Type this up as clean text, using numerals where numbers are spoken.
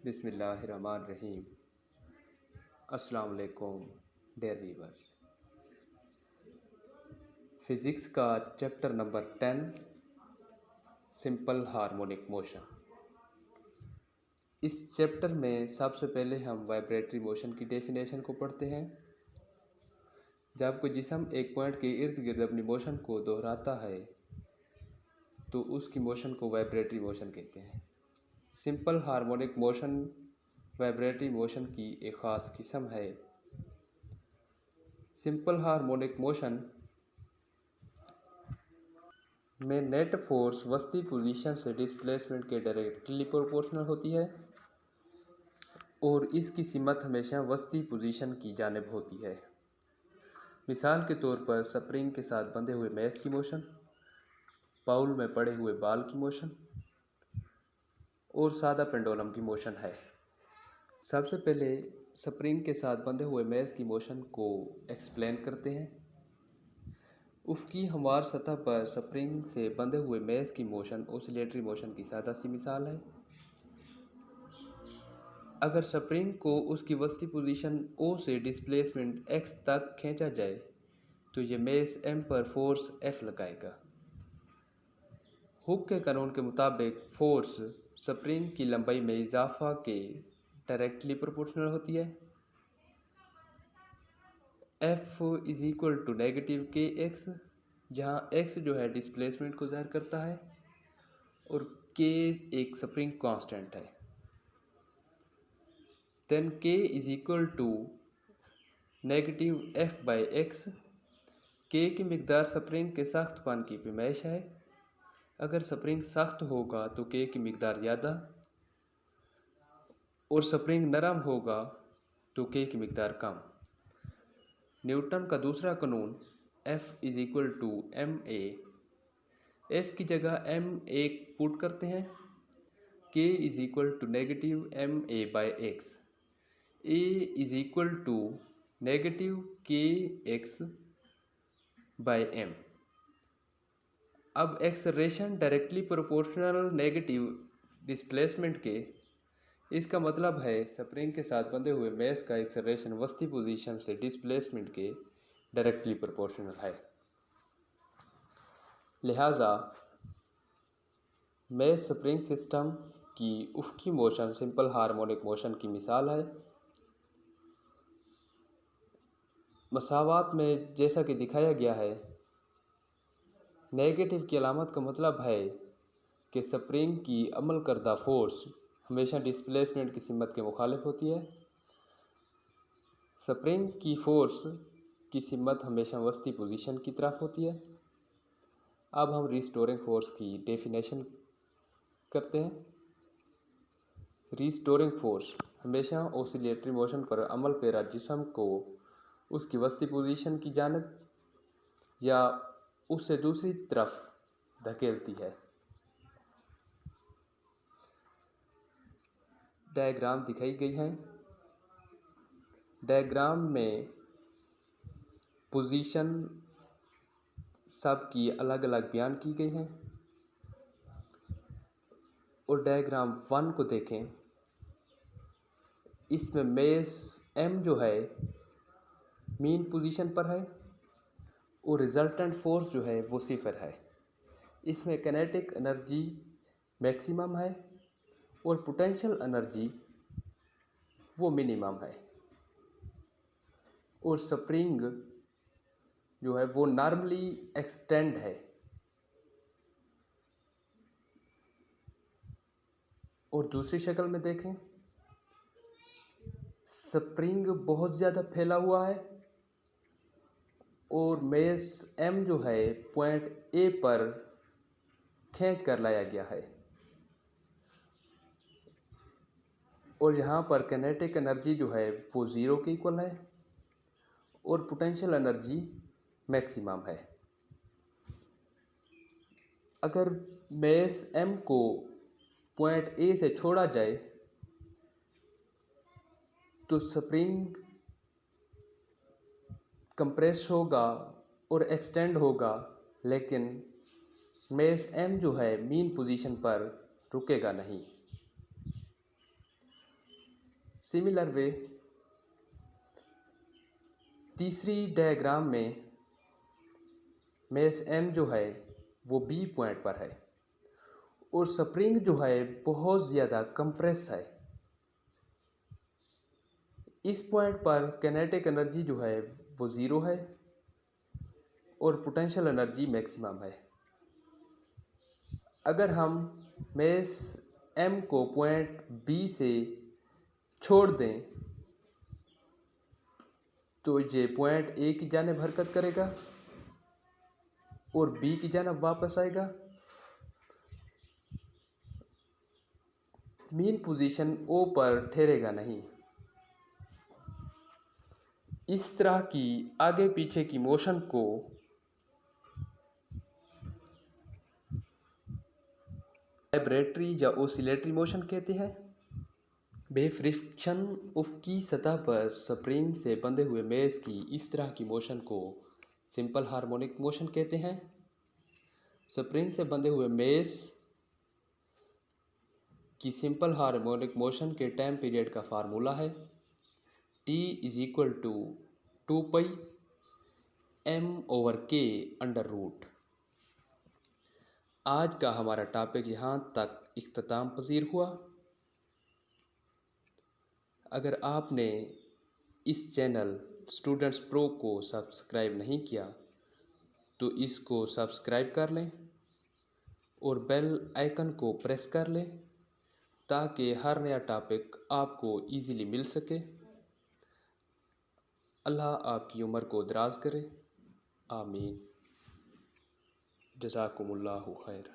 बिस्मिल्लाहिर्रहमानिर्रहीम। अस्सलाम वालेकुम डियर वीवर्स। फ़िज़िक्स का chapter number 10 simple harmonic motion. इस चैप्टर में सबसे पहले हम वाइब्रेटरी मोशन की डेफिनेशन को पढ़ते हैं। जब कोई जिस्म एक पॉइंट के इर्द गिर्द अपनी मोशन को दोहराता है तो उसकी मोशन को वाइब्रेटरी मोशन कहते हैं। Simple harmonic motion vibratory motion की एक ख़ास किस्म है। सिंपल हार्मोनिक मोशन में नेट फोर्स वस्ती पोजीशन से डिस्प्लेसमेंट के डायरेक्टली प्रोपोर्शनल होती है और इसकी सिमत हमेशा वस्ती पोजीशन की जानिब होती है। मिसाल के तौर पर स्प्रिंग के साथ बंधे हुए मेस की मोशन, बाउल में पड़े हुए बाल की मोशन और सादा पेंडुलम की मोशन है। सबसे पहले स्प्रिंग के साथ बंधे हुए मेस की मोशन को एक्सप्लेन करते हैं। उसकी हमवार सतह पर स्प्रिंग से बंधे हुए मेस की मोशन ऑसिलेटरी मोशन की सादा सी मिसाल है। अगर स्प्रिंग को उसकी वस्ती पोजीशन O से डिस्प्लेसमेंट x तक खींचा जाए तो ये मेस M पर फोर्स F लगाएगा। हुक के कानून के मुताबिक फोर्स स्प्रिंग की लंबाई में इजाफा के डायरेक्टली प्रोपोर्शनल होती है। F is equal to negative k x, जहाँ x जो है डिस्प्लेसमेंट को ज़ाहिर करता है और k एक स्प्रिंग कांस्टेंट है। Then k is equal to negative f by x. k की मिकदार स्प्रिंग के सख्तपन की पैमाइश है। अगर स्प्रिंग सख्त होगा तो k की मिकदार ज़्यादा और स्प्रिंग नरम होगा तो k की मिकदार कम। न्यूटन का दूसरा कानून F is equal to ma। F की जगह m एक पुट करते हैं। k is equal to negative ma by x. a is equal to negative k x by m। अब acceleration directly proportional negative displacement के, इसका मतलब है स्प्रिंग के साथ बंधे हुए मेस का एक्सेलरेशन वस्ती पोजीशन से डिस्प्लेसमेंट के डायरेक्टली प्रोपोर्शनल है। लिहाजा मेस स्प्रिंग सिस्टम की उफ़क़ी मोशन सिंपल हार्मोनिक मोशन की मिसाल है। मसावात में जैसा कि दिखाया गया है, नेगेटिव की अलामत का मतलब है कि स्प्रिंग की अमल करदा फोर्स हमेशा डिस्प्लेसमेंट की सिमत के मुखालिफ होती है। स्प्रिंग की फोर्स की सिमत हमेशा वस्ती पोजीशन की तरफ होती है। अब हम रिस्टोरिंग फोर्स की डेफिनेशन करते हैं। रिस्टोरिंग फोर्स हमेशा ऑसिलेटरी मोशन पर अमल पेरा जिस्म को उसकी वस्ती पोजीशन की जानिब या उससे दूसरी तरफ धकेलती है। डायग्राम दिखाई गई है। डायग्राम में पोजीशन सब की अलग अलग बयान की गई है और डायग्राम 1 को देखें। इसमें मेस M जो है मीन पोजीशन पर है और रिजल्टेंट फोर्स जो है वो 0 है। इसमें काइनेटिक एनर्जी मैक्सिमम है और पोटेंशियल एनर्जी वो मिनिमम है और स्प्रिंग जो है वो नॉर्मली एक्सटेंड है और दूसरी शक्ल में देखें, स्प्रिंग बहुत ज़्यादा फैला हुआ है और मेस M जो है पॉइंट A पर खींच कर लाया गया है और यहाँ पर काइनेटिक एनर्जी जो है वो 0 के इक्वल है और पोटेंशियल एनर्जी मैक्सिमम है। अगर मेस M को पॉइंट A से छोड़ा जाए तो स्प्रिंग कंप्रेस होगा और एक्सटेंड होगा, लेकिन मेस M जो है मीन पोजीशन पर रुकेगा नहीं। सिमिलर वे तीसरी डायग्राम में मेस M जो है वो B पॉइंट पर है और स्प्रिंग जो है बहुत ज़्यादा कंप्रेस है। इस पॉइंट पर काइनेटिक एनर्जी जो है वो ज़ीरो है और पोटेंशियल एनर्जी मैक्सिमम है। अगर हम मेस M को पॉइंट B से छोड़ दें तो ये पॉइंट A की जानिब हरकत करेगा और B की जानिब वापस आएगा। मीन पोजीशन O पर ठहरेगा नहीं। इस तरह की आगे पीछे की मोशन को वाइब्रेटरी या ओसिलेटरी मोशन कहते हैं। बेफ्रिक्शन उफ़क़ी सतह पर स्प्रिंग से बंधे हुए मेस की इस तरह की मोशन को सिंपल हार्मोनिक मोशन कहते हैं। स्प्रिंग से बंधे हुए मेस की सिंपल हार्मोनिक मोशन के टाइम पीरियड का फार्मूला है T = 2π m/k√। आज का हमारा टॉपिक यहाँ तक इख्तिताम पजीर हुआ। अगर आपने इस चैनल स्टूडेंट्स प्रो को सब्सक्राइब नहीं किया तो इसको सब्सक्राइब कर लें और बेल आइकन को प्रेस कर लें ताकि हर नया टॉपिक आपको इजीली मिल सके। अल्लाह आपकी उम्र को दराज करे। आमीन। जज़ाकुमुल्लाहु खैर।